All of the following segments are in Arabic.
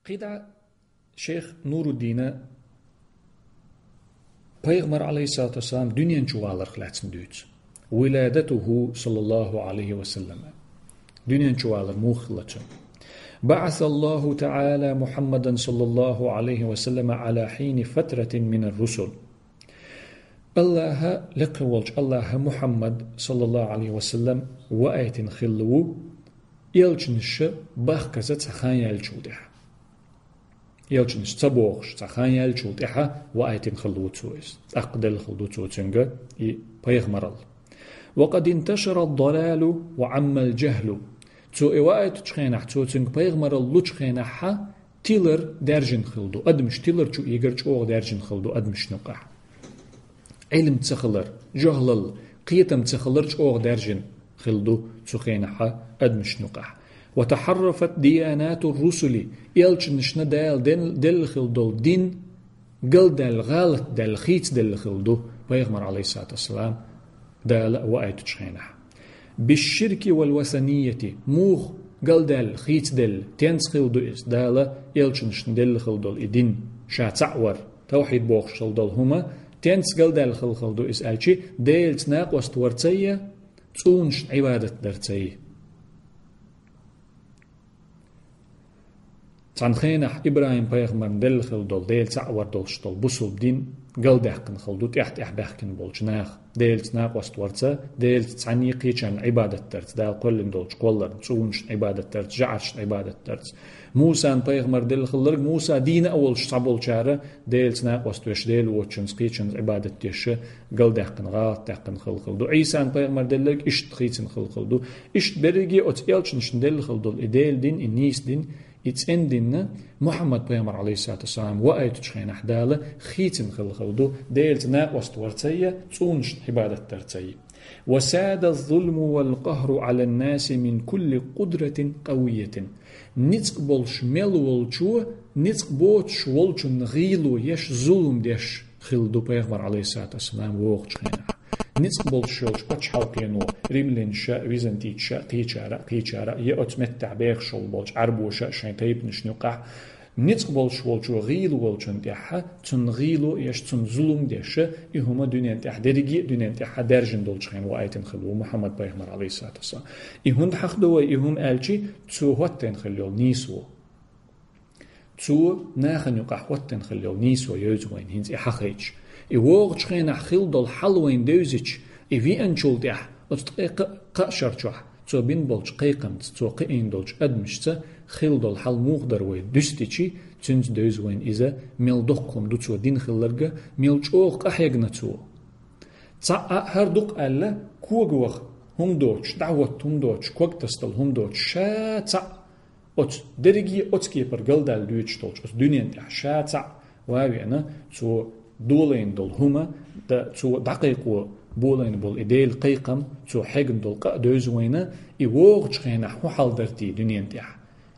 قيدع شيخ نور الدين پیغمبر عليه الصلاة والسلام دنيا شوالر خلاتن دوت ولادته صلى الله عليه وسلم دنيا شوالر موخلتن بعث الله تعالى محمدا صلى الله عليه وسلم على حين فترة من الرسل الله لقولج الله محمد صلى الله عليه وسلم وآيت خلو يلجنش بخكزة تخان يلجودح يلجنش تبوغش تخان يلجودح وآيت خلو تويس أقدل خلو توتنغ بيغمرل وقد انتشر الضلال وعم الجهل تو إوائت تشخينح توتنغ بيغمرل لتشخينح تيلر درجن خلدو أدمش تيلر جو يقرج أوغ درجن خلدو أدمش نقح علم تخلر جهلل قيتم تخلرج أوغ درجن خلدو تخينح أدمش نقح وتحرفت ديانات الرسل يلجنش ندال دل خلدو دين قل دل غالط دل خيت دل خلدو بيغمر عليه الصلاة والسلام دال وآيت تشخينح بالشرك والوثنية موخ قل دل خيت دل تنس خلدو إس دال يلجنش دل خلدو إدين شا تعور توحيد بوخ خلدو هما تنس قل دل خلدو إس ألشي ديل تناق واستورتية تونش عبادة درتية تنخينح إبراهيم بيغمر دل خلدو ديل تعور دول شتول بسول دين قل دحقن خلدو تحت بحكن بولجناخ ديل تناق واستورتا ديل تعني قيشان عبادة درت دال قلن دولج قولر تونش عبادة درت جعرش عبادة درت موسى بيغمر دل خلرق موسى دين أول شطبول شارة ديل تناق واستوش ديل وچنس قيشان عبادة تيش قل دحقن غاط دحقن خلدو عيسى بيغمر دلق اشت خيتن خلدو اشت برقي ات يلچنش دل خلدو إديل دين النيس دين إتسن ديننا محمد بيغمر عليه الصلاة والسلام وآيت تشخين أحدالة خيتن خلدو ديل تناق واستورتية تونش عبادة ترتية وساد الظلم والقهر على الناس من كل قدرة قوية نتق بولش ملولشو نتق بوتش ولشو نغيلو يش ظلم ديش خلدو بيغمر عليه الصلاة والسلام ووق تشخين نتق بولشوش باتش حلقينو ريملين شا ويزنتيت شا قيشارة يأتمتع بيغشل بولش عربوشا شاين تيب نشنقع نتق بولش ولشو غيلو ولشن ديحا تن غيلو يش تن ظلم ديشا إهما دنيا ديح درجي دنيا ديحا درجن دولشخين وآيتن خلو محمد بيغمر عليه الصلاة والسلام إهون حقدوا إهون ألشي تو هوتين خلو نيسو تو ناخن يقع هوتين خلو نيسو يوزوين هنز إحاقيج إيوغ تشخينا خلدل حلوين دوزيج إيفي أنشول ديح قشرتشوح تو بين بولش قيقمت تو قيين دولش أدمشتا خلدل حل مغدر وي دستيشي تنز دوزوين إذا ميل دقكم دو تو دين خلرقا ميل چوغ قحيقنا تو تا هر دق ألا كوغوغ هم دوش دعوت هم دوش كوغ تستل هم دوش شا تا أت درجي أتكي برقل دال دوش دولش أت دنيا ديح شا تا واوي أنا تو دولين دول هما تو دقيقو بولين بول إديل قيقم تو حقن دول دوزوينة إيوغ شخينا حو حال درتي دنيا انتح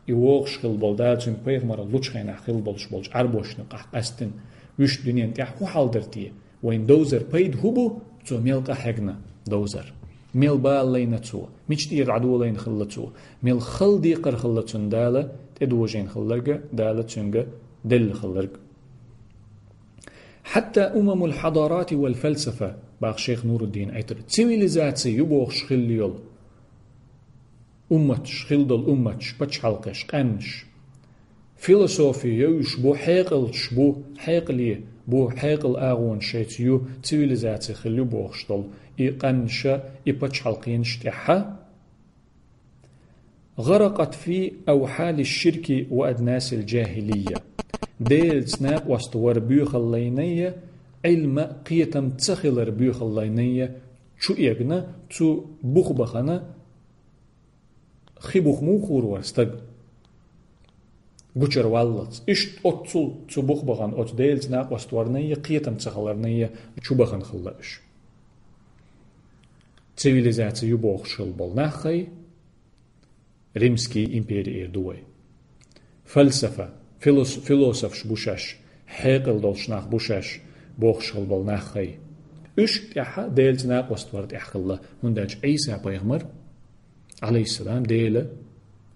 إيوغ شخل بول دالتون بيغمر اللو شخينا خل بولش عربوش نقح قستن وش دنيا انتح حو حال درتي وين دوزر بيد هبو تو ميلقى حقنا دوزر ميل بالين تو ميشتير عدولين خلتو ميل خل ديقر خلتون دالة تدوجين خلرقة دالة تنقى دل خلرقة حتى الحضارات والفلسفة باق شيخ نور الدين أيتر تسيويليزاتي يبوغ شخليول شخل دل بچ حلقش قنش فيلسوفي يوش بو حيقلش بو حيقلي بو حيقل آغون شيتيو تسيويليزاتي خليو بوغ شدل قنش بچ حلقين شتحا غرقت في أوحال الشرك وأدناس الجاهلية ديل تناق واستور بيوخ اللينية علم قيتم تسخلر بيوخ اللينية شو إيقنا تو بوخ بخنا خيبوخ موخور ورستق بوچر واللت إشت أتصل تو بوخ بخن أت ديل تناق واستورنية قيتم تسخلرنية شو بخن خلاش цивилизация يبوخ شلبل ناخي ريمسكي إمبيري إردوي فلسفة فيلوسوف شبوشاش حيقل دولشناخ بوشاش بوخ شلبل ناخي إش تحا ديل تناق واستورت إحقل هنداج عيسى بيغمر عليه السلام ديل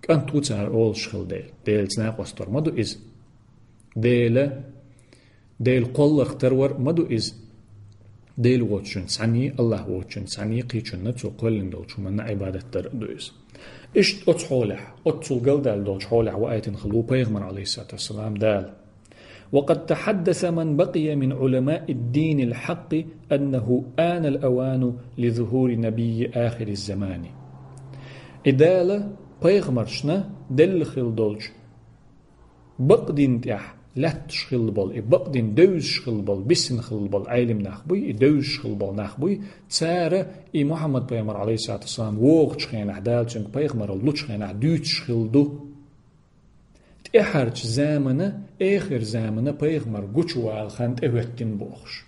كان توتر أول شخل ديل سناق وستر مدو إز ديل قل اخترور مدو إز ديل واتشن سعني الله واتشن سعني قيشن نتو قلن دول شو من عبادة دو إز إشت أتحولح أتسل قل دول حولح وآية خلو بيغمر عليه الصلاة والسلام دال وقد تحدث من بقي من علماء الدين الحق أنه آن الأوان لظهور نبي آخر الزمان إدالة بيغمرشنا دل خل دولش بقدين تيح لاتش خلبل بقدين دوش خلبل بسن خلبل عالم نخبوي دوش خلبل نخبوي تسارة محمد بيغمر عليه الصلاة والسلام ووقت خينح دال چنك بيغمر اللوش خينح دوش خلدو تأحرج زامنة آخر زامنة بيغمر قوشوال خانت اوهتين بوخش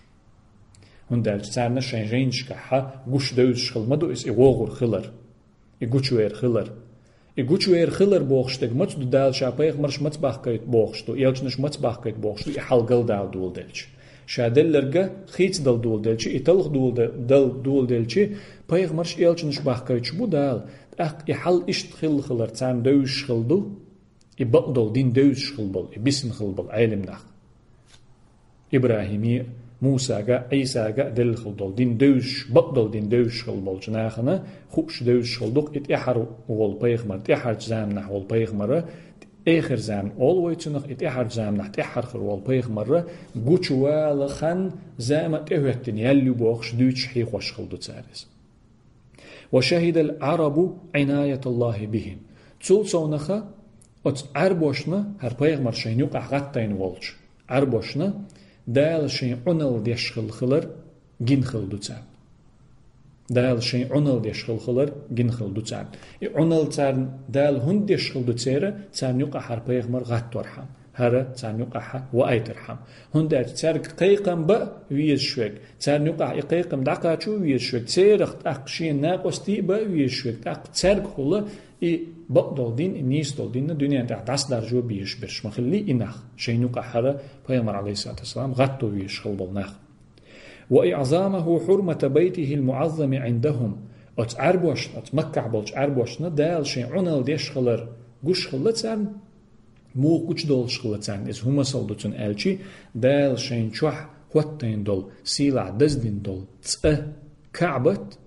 هندال تسارنا شنجينش كحا قوش دوش خل مدو إس إغوغر خلر إغوشوير خلر إغوشوير خلر بوخشتك متدو دال شا بيغمرش متباخكيت بوخشتو يلجنش متباخكيت بوخشتو إحالقل دال دول دلش شا دلرگا خيت دل دول دلش إتلغ دول دلش بيغمرش يلجنش باخكيت شبو دال إحال إشت خلر تسان دوش خلدو إبقدل دين دوش خلبل إبسن خلبل عالم نخ إبراهيمي موسى عيسى دل خلبل دين دوش بقدل دين دوش خلبل جناخنا خوش دوش خلدق إتحر وول بيغمر إتحر زام نح وول بيغمر آخر زام أول ويتنخ إتحر زام نح إتحر خر وول بيغمر قوشوال خان زام إهوتن يلي بوخش دوش حيخ وش خلدو تسارس وشهد العرب عناية الله بهم تولصونخ أت عربوشنا هر بيغمر شينيوق أحغتين والش عربوشنا دال شين عنل ديشخل خلر جن خلدو تسان دال شين عنل ديشخل خلر جن خلدو تسان عنل تسان دال هند ديشخل دو تسيرة تسان يوق هر بيغمر غت ورحم هر تسان يوق وآيت رحم هند تسارك قيقم با ويز شوك تسان يوق قيقم دقاتشو ويز شوك تسيرخت أقشين ناقوستي با ويز شوك تسارك خلا بقدل دين نيس دل دين الدنيا تحت دست درجة بيش برش مخلي إنخ شينو قحرة بيامر عليه الصلاة والسلام غطو بيش خلبل نخ وإعظامه حرمة بيته المعظم عندهم أتعربوش أتمكع بلش عربوشنا دال شين عنال ديش خلر قوش خلتسان مو قوش دول شخلتسان إز هما صلدتون ألشي دال شين شوح خوتين دول سيلع دزدين دول تسأ كعبت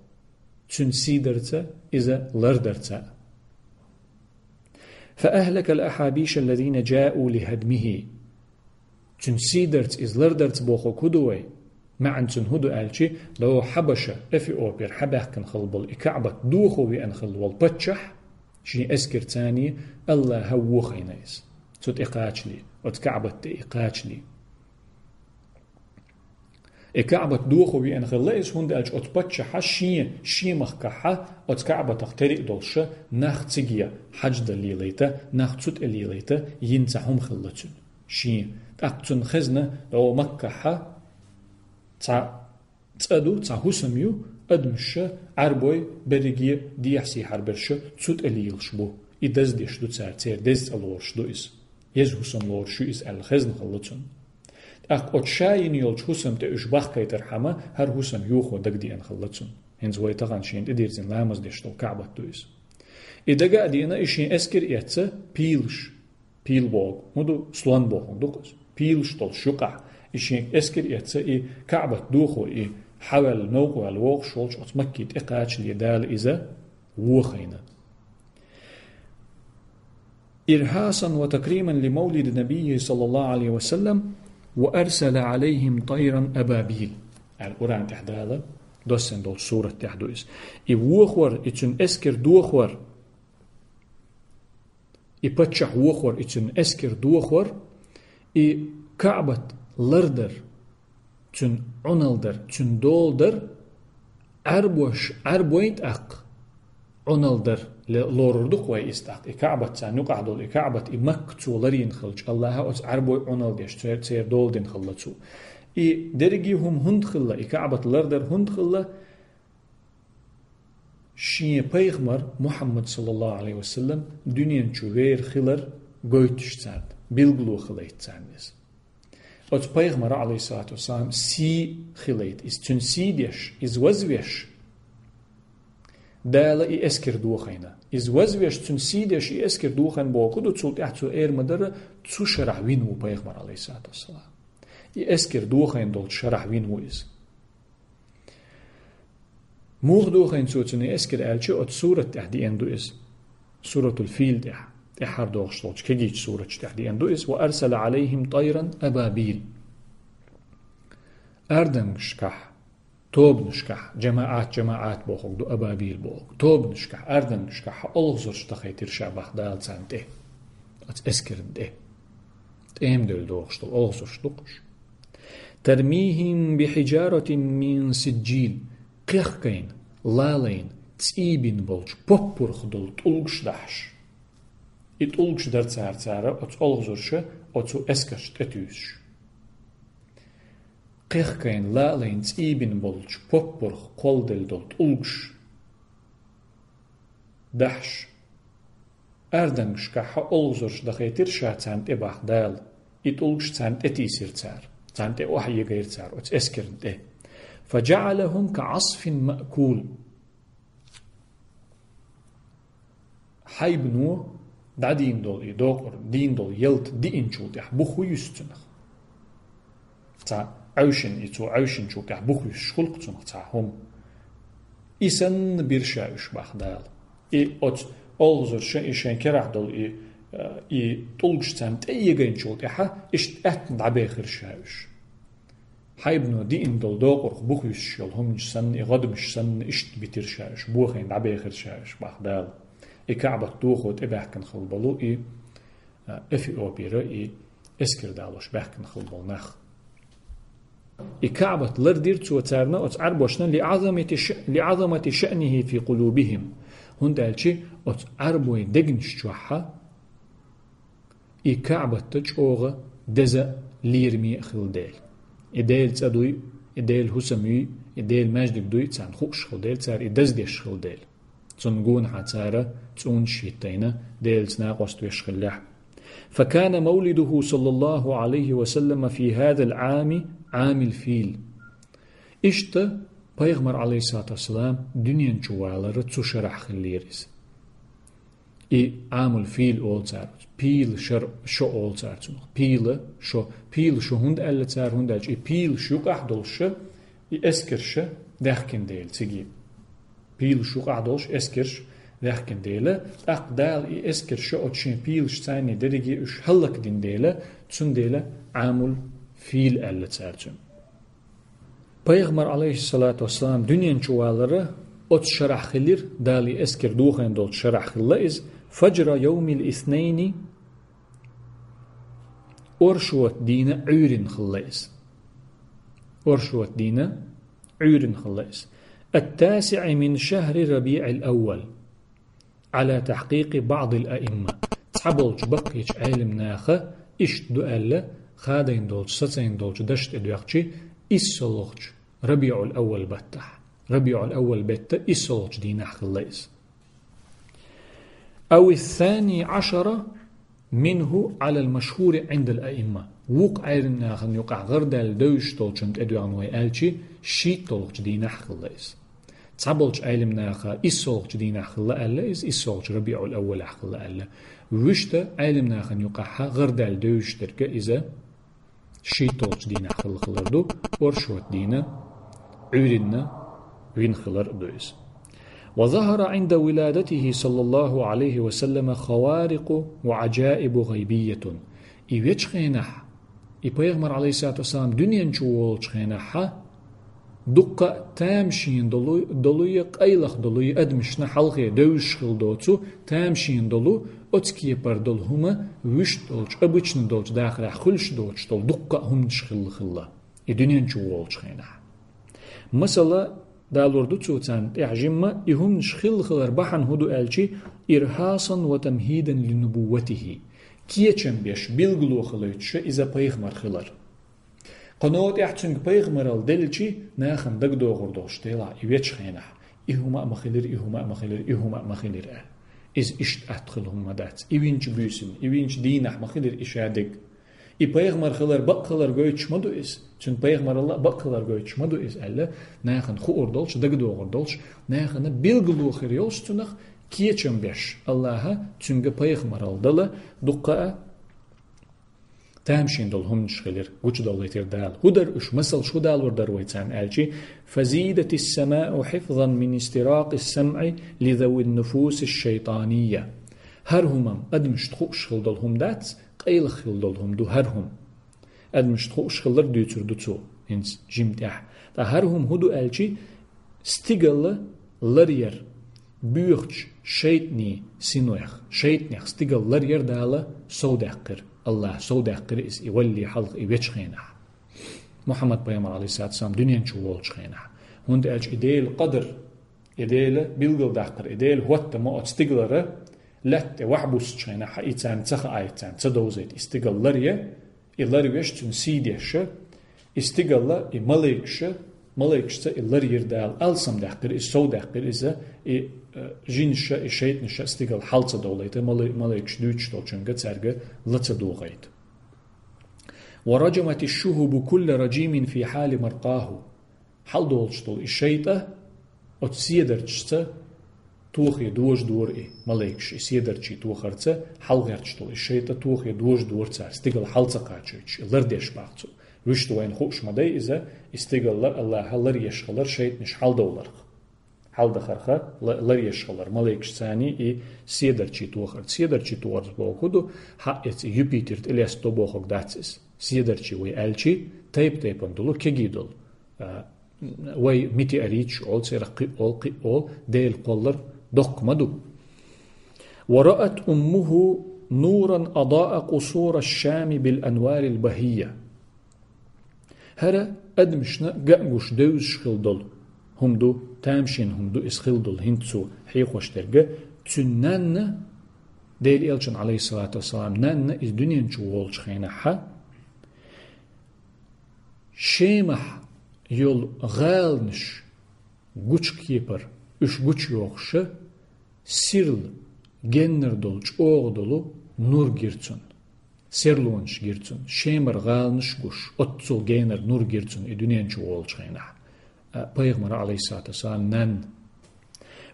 تن سيدرتا إذا لردرتا فأهلك الأحابيش الذين جاءوا لهدمه تن سيدرت إز لردرت بوخو كدوي معن تن هدو ألشي لو حبشة أفي أوبر حباك نخلبل إكعبت دوخو بأن خلبل بتشح شي أسكر تاني الله هو خينيس تت إقاتشلي وتكعبت إقاتشلي إكعبت دوخو بأن خليس هند ألش أتبتشح شي مخكحة أتكعبة تخترق دولشة ناخ تسيجيا حج دليليتا ناخ تسوت الليليتا ينتحهم خلتون شي تأقتن خزنة لو مكحة تأدو تهوسميو أدمشة عربوي بريجي ديحسي حربرشة تسوت الليلش بو إدز ديش دو تسار دز ألورش دو إس يزهوسم لورشو إس الخزن خلتون أق أتشاين يلش هوسم تأش باخ كيترحمة هر هوسم يوخو دقدي أن خلتون هنز ويتغان شين إديرزين لامز ديشتو كعبة دويس إدقا دينا إشين أسكر إيتسا بيلش بيل بوغ مدو سلان بوغ دوكس بيلش طول شقع إشين أسكر إيتسا إي كعبة دوخو إي حول نوغو الوغ شولش أتمكيت إقاتش ليدال إذا ووخينا إرهاسا وتكريما لمولد النبي صلى الله عليه وسلم وأرسل عليهم طيرا أبابيل القرآن تحدالا دوسن دول سورة تحدويس إي ووخور إتن أسكر دوخور إي بتشح ووخور إتن أسكر دوخور إي كعبة لردر تن عنالدر تن دولدر عربوينت أق عنالدر لوردق وي استاق إكعبة سانوقع دول إكعبة إمكتو لرين خلج الله أس عربوي عنالدش تسير دول دين خلتو إي درجيهم هند خلا إكعبة لردر هند خلا شيء بيغمر محمد صلى الله عليه وسلم دنيا شوير خلر قويتش تساند بيلغلو خليت تساندس أت بيغمر عليه الصلاة والسلام سي خليت إس تنسيديش إز وزويش دالا إي أسكر دوخينا إز وزويش تون سيدش إي أسكر دوخين بوكو تسول إحتو إير مدر تسو شرح وينو بيغمر عليه الصلاة والسلام إي أسكر دوخين دول شرح وينو إز موغ دوخين سوتني أسكر آلشي أت سورة تحدي أندو إز سورة الفيل دح إحار دوغشتوش كجيج سورة تحدي أندو إز وأرسل عليهم طيرا أبابيل أردنشكح توب نشكح جماعات بوخوك دو أبابيل بوخوك توب نشكح أردن نشكح ألغزر شتخيتر شابخ دال سانته أسكر ده تأم دل دوغشتو ألغزر شتوقش ترميهم بحجارة من سجيل قيخكين لالين تسيبين بولج بوبور خدل تولغش دحش إتولغش در تسار أت ألغزرش أتو أسكرش تأتوش قيخكين لالين تسيبين بولج بوبور قولدل دل تولغش دحش أردنش كح ألغزرش دخيتر شا تسانت إباح دال إتولغش تسانت إتيسير تسار تسانت وحي غير تسار أت أسكرن ده فجعلهم كعصف مأكول حيبنو دا دين دول إدوقر دين دول يلت دي إنشوت يحبخو يستنخ تا عوشن إتو عوشن شوت يحبخو يشخلق تنخ تا هم إسن بيرشاوش باخدال إي أت ألغزر شن كراح دول إي طلقش تامت أي غين شوت يحا إشت أتن دعبيخر شاوش حيبنو دي إن دول دوقر بخو يشيل هم جسن إغدمش سن إشت بيتر شاوش بوخين دعبيخر شاوش باخدال إي كعبة دوخوت إباحكن خلبالو إي إفي أوبيرا إي إسكر دالوش باحكن خلبال نخ إي كعبة لردير توتارنا أتعر بوشنا لعظمة شأنه في قلوبهم هون دالشي أتعر بوي دقنش جوحا إي كعبة تجوغ دزا ليرمي خلدال إدال تدوي إدال هسمي إدال ماجدك دوي تسان خوش خلدال تسار إدزدش خلدال تنقون حتارة تون شيتين ديل تناقص ويشخلح فكان مولده صلى الله عليه وسلم في هذا العام عام الفيل إشت بيغمر عليه الصلاة والسلام دنيا جوالر تشرح خليرز إي عام الفيل أول تار بيل شو أول تار بيل شو هند أل تار هند أج إي بيل شو قحدلش إي أسكرش دخكن ديل تجيب بيل شو قعدوش اسكرش ذاكن ديلا اقدال اي اسكرش اوتشين بيلش تاني درجي اش هلك دين ديلا تسن ديلا عامل فيل ال تارجم Peygamber aleyhissalatu vesselam dünyen çuvalları ot şerahhilir dali esker duhen dol şerahhilla iz fajra yevmil isneyni orşuvat dine uyrin khilla iz orşuvat dine uyrin khilla iz التاسع من شهر ربيع الأول على تحقيق بعض الأئمة تحبولج بقيج علم ناخه إشت دؤلة خادين دولج ستين دولج دشت إدوغجي إسولوج ربيع الأول بتح ربيع الأول بتة إسولوج ديناح الليس أو الثاني عشر منه على المشهور عند الأئمة وقع علم ناخن يقع غردال دوش دولجنت إدوغن ويألجي شيت دولج ديناح الليس تابلج علم ناخا إسولج دين أخلا ألا إز إسولج ربيع الأول أخلا ألا وشتا علم ناخا يقعها غردال دوش تركا إذا شيطولج دين أخلا خلردو ورشوت دينا عورنا وين خلر دوز وظهر عند ولادته صلى الله عليه وسلم خوارق وعجائب غيبية إيوش خينح إبيغمر عليه الصلاة والسلام دنيا نشوولج خينحها دقة تامشين دلوية قيلخ دلوية أدمشنا حلقة دوش خلدوتو تامشين دلو أتكي بردل هما وش دولج أبوشن دولج داخل خلش دولج دول دقة هم نشخل خلا الدنيا نشوولج خينح مثلا دالوردو توتان إعجمة إهم نشخل خلر بحن هدو ألجي إرهاصا وتمهيدا لنبوته كيتشن بيش بيلغلو خلوتش إذا بيغمر خلر قنوات احتسنگ پیغمبرال دلچی ناخن دگ دوغر دوشتیلا ایوچ خینه ایهما مخیلر از اشت ادخلهم مدات ایوینچ بوسن ایوینچ دینح مخیلر اشادگ پیغمبر خلر بقلر گویچ مدو is چون پیغمبر الله بقلر گویچ مدو is elle nagen geoordeeld dagdoordolch nagen bilgeloger jolstunach kiechum besh Allah çünge پیغمبر الله duqa تامشين دول هم شغلر وش دولتير دال هدر اش مسل شو دال وردر ويتان الجي فزيدت السماء حفظا من استراق السمع لذوي النفوس الشيطانية هرهم أدمش تخوش خلدل هم دات قيل خلدل هم دو هرهم أدمش تخوش خلدر دوتر دوتو هنس جمتاح تا هرهم هدو الجي ستيغل لرير بيوخش شيطني سينويخ شيطنيخ ستيغل لرير دالا سوداقر الله سوداقر إس يولي حلق إيوش خينح محمد بيامر عليه الصلاة والسلام دنيا نشوولش خينح هند الج إديل قدر إديل بيلغل داقر إديل هوت ما أتستيغلر لات وحبوس خينح إيتان تخ آيتان تدوزيت استيغل لريه إلريوش تنسيديش استيغل إماليكش ملايكش إلرير دال ألسم داقر إس سوداقر إذا جينش شيطنش استيغل حالصة دوليته ملايكش دوتش دولچنگه ترگه لطة دوغيت ورجمت الشهب كل رجيم في حال مرقاه حال دولشتول الشيطة اتسيدرچته توخي دوش دور ملايكش سيدرچي توخرته حال غيرچتول الشيطة توخي دوش دور تار استيغل حالصة قاچوچ لرديش باقتو رشت وين خوش مدى إذا استيغل الله لر يشغلر شيطنش حال دولر حال دخرخه لر يشغلر ملايكش ثاني سيدرچي توخر سيدرچي توخر بوخدو حقت يوبيتر إليستو بوخك داتسس سيدرچي وي ألچي تيب اندلو كجيدل وي ميتي أريتش أول سيرقي أول ديل قولر دق مدو ورأت أمه نورا أضاء قصور الشام بالأنوار البهية هرا أدمشنا قاقوش دوز خلدل هم دو تامشين هم دو إسخلدل هنتسو حيقوش ترقى تنان ديل إلشن عليه الصلاة والسلام نان إز دنيا نشوولش خيناحا شيمح يول غالنش قوش كيبر إش قوش يوخش سيرل جنر دولش أوغ دولو نور جيرتون سيرلونش جيرتون شيمر غالنش قوش أتسو جنر نور جيرتون دنيا نشوولش خيناحا پیغمبر عليه الصلاة والسلام نان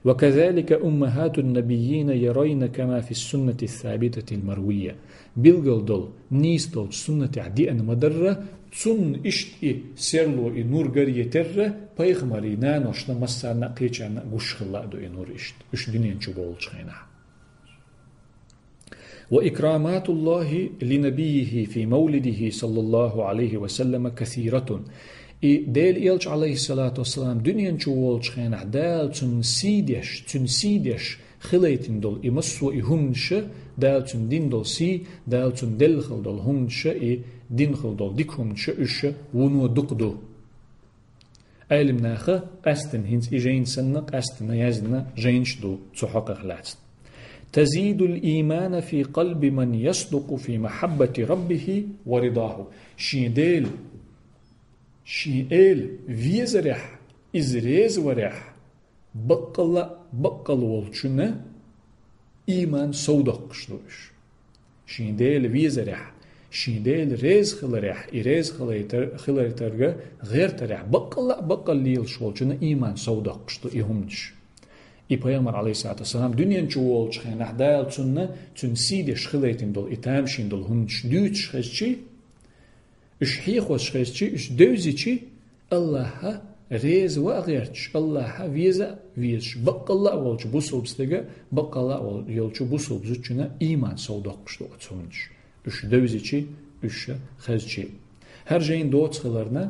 وكذلك أمهات النبيين يرين كما في السنة الثابتة المروية بلغل دول نيس دول سنة عدي أن مدرة تون إشت سيرلو نور غرية تر پیغمبر نان وشنا مسا قيچان قش خلا دو نور إش دنيا نشبولش خينا وإكرامات الله لنبيه في مولده صلى الله عليه وسلم كثيرة ديل إلش عليه الصلاة والسلام دنيا نشوولش خينح دال تنسيدش خليتن دول إمسو إهمنش دال تن دين دول سي دال تن دلخل دول همنش دينخل دول ديكهمنش إش ونو دقدو أيلم ناخه أستن هنس إجين سنق أستن يزن جينش دو تحقق لاتن تزيد الإيمان في قلب من يصدق في محبة ربه ورضاه شيديل فيزرح إزريز ورح بقل والچنة إيمان صودق شلوش شيديل فيزرح شيديل ريز خلرح إريز خلر ترغى غير ترح بقل ليل شوالچنة إيمان صودق شلو إهمنش پیغمبر عليه الصلاة والسلام دنيا نشوالچ خينح دال تنسيدش خليتن دول إتامشين دول همنش دوتش خشي إش حيخوش خيشي إش دوزيشي الله ريز وأغيرش الله فيز بقى الله والش بوصل بستيجا بقى الله والش بوصل بزوجنا إيمان صودقش دو أتسونش إش دوزيشي إش خيشي هر جين دوت خلرنا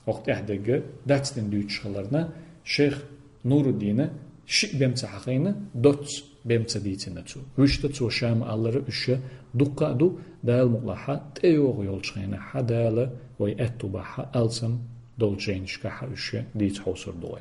وقت إحداجة داتستن دوتش خلرنا شيخ نور الدين شيء بيمتحقينا دوت بيمتديتنا تو وشتا تو شام الله إش دقة دو دال مقلحة تيوغ يولشخينا حدالة ويأتو بحا ألسم دول جينشكا حرشة ديت حوصر دوي